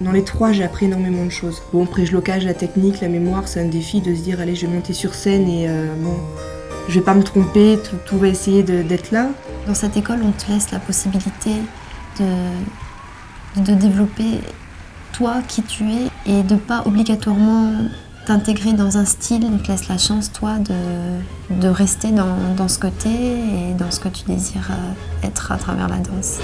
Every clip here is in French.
Dans les trois, j'ai appris énormément de choses. Bon, après, je locage la technique, la mémoire, c'est un défi de se dire, allez, je vais monter sur scène et je vais pas me tromper, tout va essayer d'être là. Dans cette école, on te laisse la possibilité de développer toi, qui tu es, et de pas obligatoirement t'intégrer dans un style. On te laisse la chance, toi, de rester dans ce que t'es et dans ce que tu désires être à travers la danse.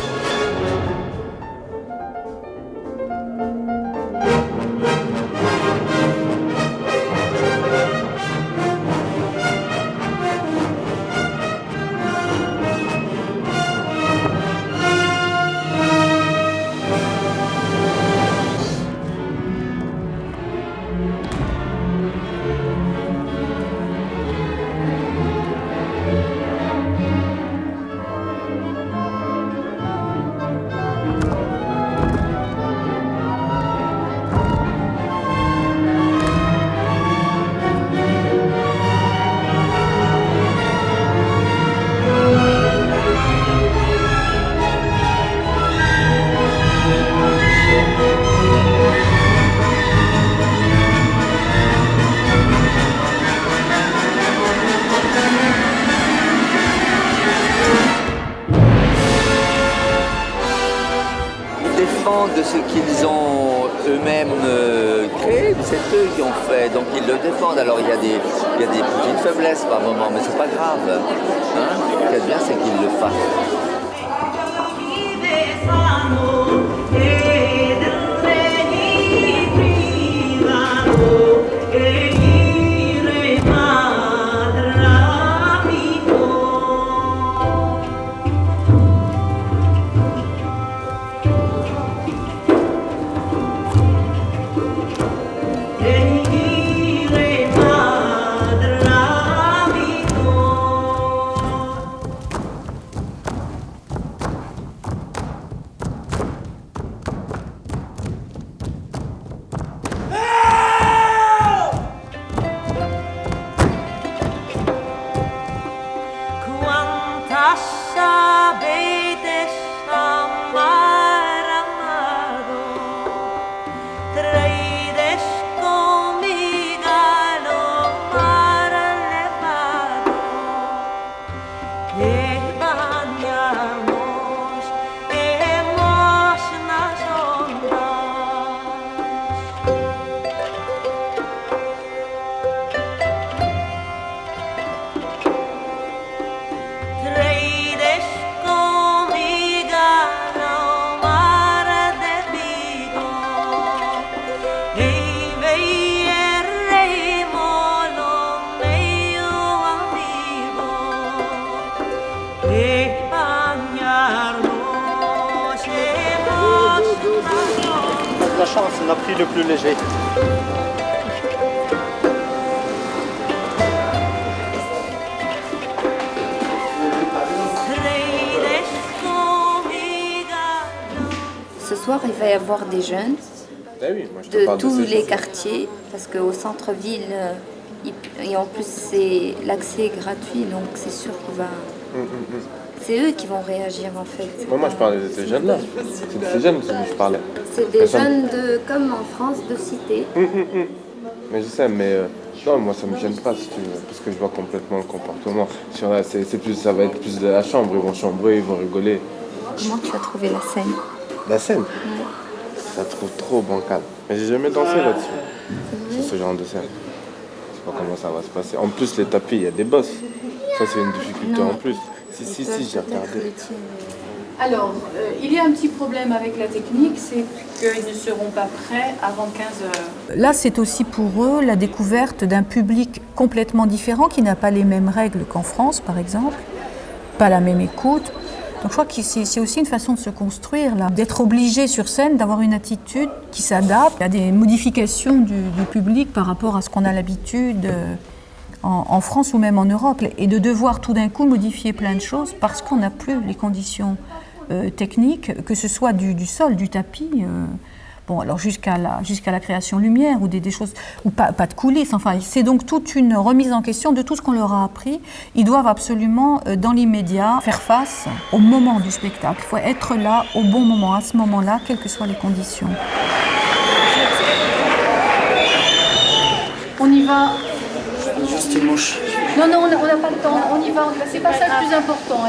De ce qu'ils ont eux-mêmes créé, c'est eux qui ont fait, donc ils le défendent. Alors il y a des petites faiblesses par moment, mais c'est pas grave. Hein, ce qui est bien, c'est qu'ils le fassent. La chance, on a pris le plus léger. Ce soir, il va y avoir des jeunes de tous les quartiers, parce qu'au centre-ville, et en plus, l'accès est gratuit, donc c'est sûr qu'il va... C'est eux qui vont réagir en fait. Moi je parlais de ces jeunes-là. C'est de ces jeunes que je parlais. C'est des jeunes comme en France, de cité. Mais je sais, mais non, moi ça me gêne pas si tu veux, parce que je vois complètement le comportement. Ça va être plus de la chambre, ils vont chambrer, ils vont rigoler. Comment tu as trouvé la scène? La scène? Je la trouve trop bancale. Mais j'ai jamais dansé là-dessus, sur ce genre de scène. Je sais pas comment ça va se passer. En plus les tapis, il y a des bosses. Ça c'est une difficulté en plus. Si, j'ai regardé. Alors, il y a un petit problème avec la technique, c'est qu'ils ne seront pas prêts avant 15 heures. Là, c'est aussi pour eux la découverte d'un public complètement différent, qui n'a pas les mêmes règles qu'en France, par exemple, pas la même écoute. Donc je crois que c'est aussi une façon de se construire, là, d'être obligé sur scène, d'avoir une attitude qui s'adapte à des modifications du public par rapport à ce qu'on a l'habitude en France ou même en Europe, et de devoir tout d'un coup modifier plein de choses parce qu'on n'a plus les conditions techniques, que ce soit du sol, du tapis, bon alors jusqu'à la création lumière ou des choses, ou pas de coulisses, enfin c'est donc toute une remise en question de tout ce qu'on leur a appris. Ils doivent absolument dans l'immédiat faire face au moment du spectacle, il faut être là au bon moment, à ce moment-là, quelles que soient les conditions. On y va. Juste une mouche. Non, on n'a pas le temps. On y va. C'est pas ça le plus important.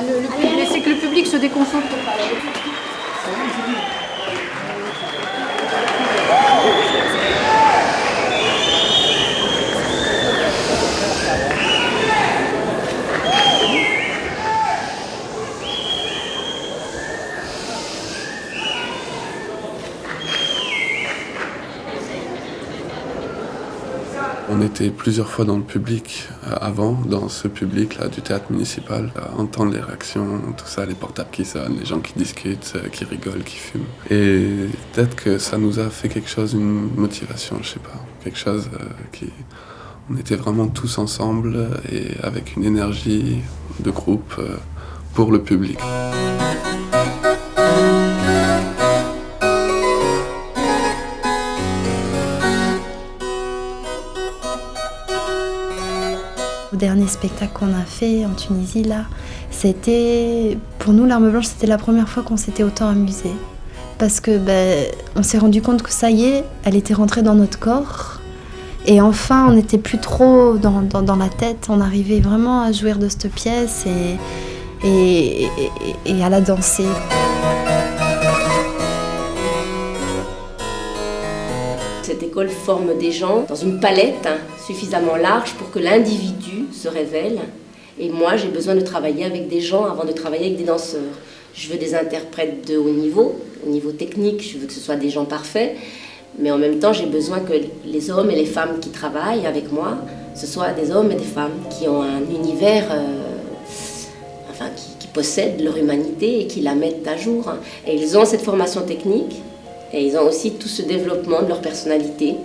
C'est que le public se déconcentre pas. On était plusieurs fois dans le public avant, dans ce public-là du théâtre municipal, à entendre les réactions, tout ça, les portables qui sonnent, les gens qui discutent, qui rigolent, qui fument. Et peut-être que ça nous a fait quelque chose, une motivation, je sais pas, quelque chose qui... On était vraiment tous ensemble et avec une énergie de groupe pour le public. Le dernier spectacle qu'on a fait en Tunisie, là, c'était... Pour nous, l'Arme Blanche, c'était la première fois qu'on s'était autant amusé. Parce que on s'est rendu compte que ça y est, elle était rentrée dans notre corps. Et enfin, on n'était plus trop dans la tête. On arrivait vraiment à jouir de cette pièce et à la danser. Cette école forme des gens dans une palette suffisamment large pour que l'individu se révèle. Et moi, j'ai besoin de travailler avec des gens avant de travailler avec des danseurs. Je veux des interprètes de haut niveau technique, je veux que ce soit des gens parfaits. Mais en même temps, j'ai besoin que les hommes et les femmes qui travaillent avec moi, ce soient des hommes et des femmes qui ont un univers, qui possèdent leur humanité et qui la mettent à jour. Et ils ont cette formation technique. Et ils ont aussi tout ce développement de leur personnalité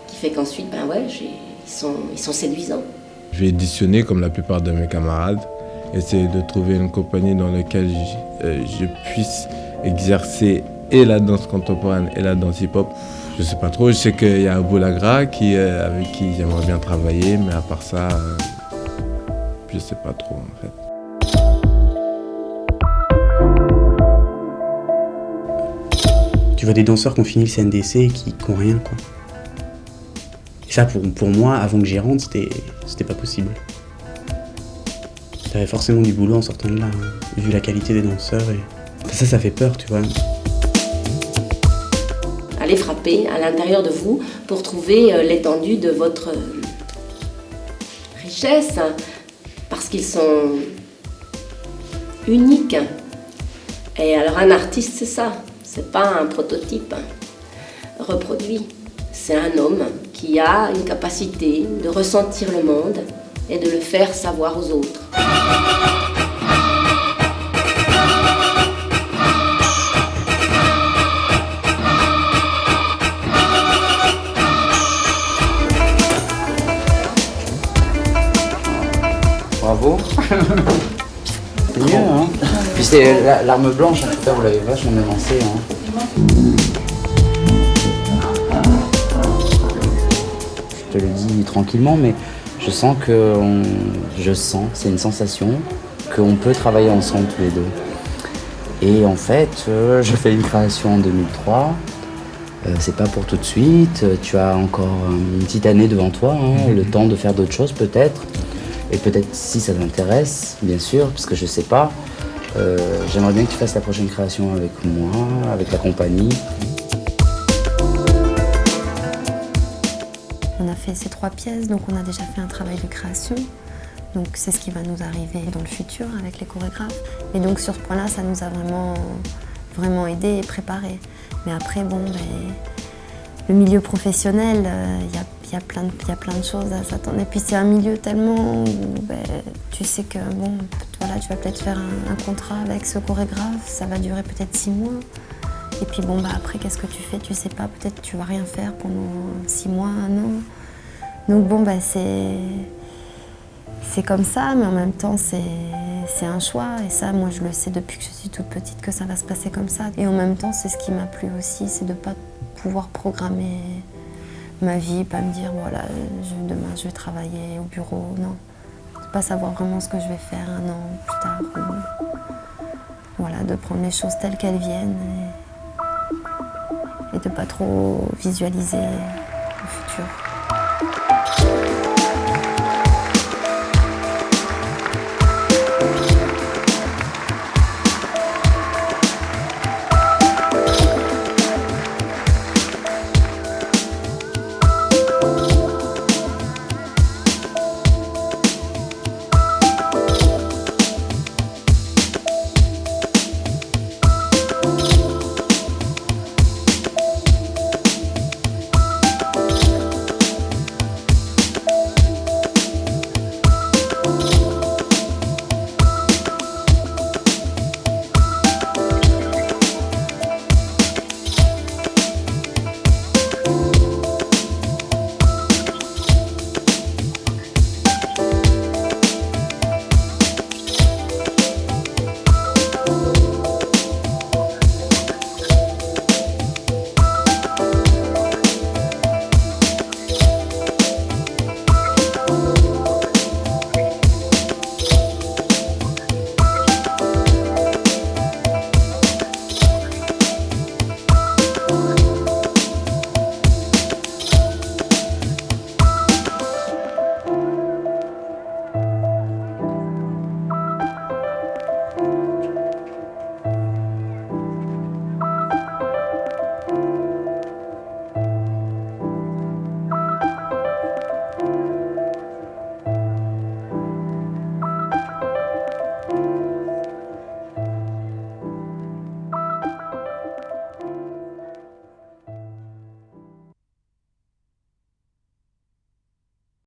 qui fait qu'ensuite, ils sont séduisants. Je vais auditionner comme la plupart de mes camarades, essayer de trouver une compagnie dans laquelle je puisse exercer et la danse contemporaine et la danse hip-hop. Je sais pas trop, je sais qu'il y a Abou Lagra avec qui j'aimerais bien travailler, mais à part ça, je sais pas trop en fait. Tu vois des danseurs qui ont fini le CNDC et qui n'ont rien, quoi. Et ça, pour moi, avant que j'y rentre, c'était pas possible. T'avais forcément du boulot en sortant de là, vu la qualité des danseurs. Et ça fait peur, tu vois. Allez frapper à l'intérieur de vous pour trouver l'étendue de votre richesse, parce qu'ils sont uniques. Et alors un artiste, c'est ça. C'est pas un prototype reproduit. C'est un homme qui a une capacité de ressentir le monde et de le faire savoir aux autres. Bravo. C'est mieux, hein. Puis c'est l'Arme Blanche, en tout cas, vous l'avez vachement bien lancé, hein. Je te le dis tranquillement, mais je sens c'est une sensation qu'on peut travailler ensemble tous les deux. Et en fait, je fais une création en 2003. C'est pas pour tout de suite. Tu as encore une petite année devant toi, hein, le temps de faire d'autres choses peut-être. Et peut-être si ça t'intéresse, bien sûr, parce que je sais pas. J'aimerais bien que tu fasses la prochaine création avec moi, avec la compagnie. On a fait ces 3 pièces, donc on a déjà fait un travail de création. Donc c'est ce qui va nous arriver dans le futur avec les chorégraphes. Et donc sur ce point-là, ça nous a vraiment aidé et préparé. Mais après, le milieu professionnel, il y a plein de choses à s'attendre. Et puis c'est un milieu tellement où tu sais que tu vas peut-être faire un contrat avec ce chorégraphe, ça va durer peut-être 6 mois. Et puis après, qu'est-ce que tu fais? Tu sais pas, peut-être tu vas rien faire pendant 6 mois, 1 an. Donc c'est comme ça, mais en même temps c'est un choix. Et ça, moi je le sais depuis que je suis toute petite que ça va se passer comme ça. Et en même temps, c'est ce qui m'a plu aussi, c'est de pas pouvoir programmer ma vie, pas me dire voilà, demain je vais travailler au bureau, non. De pas savoir vraiment ce que je vais faire 1 an plus tard. Voilà, de prendre les choses telles qu'elles viennent et et de pas trop visualiser le futur.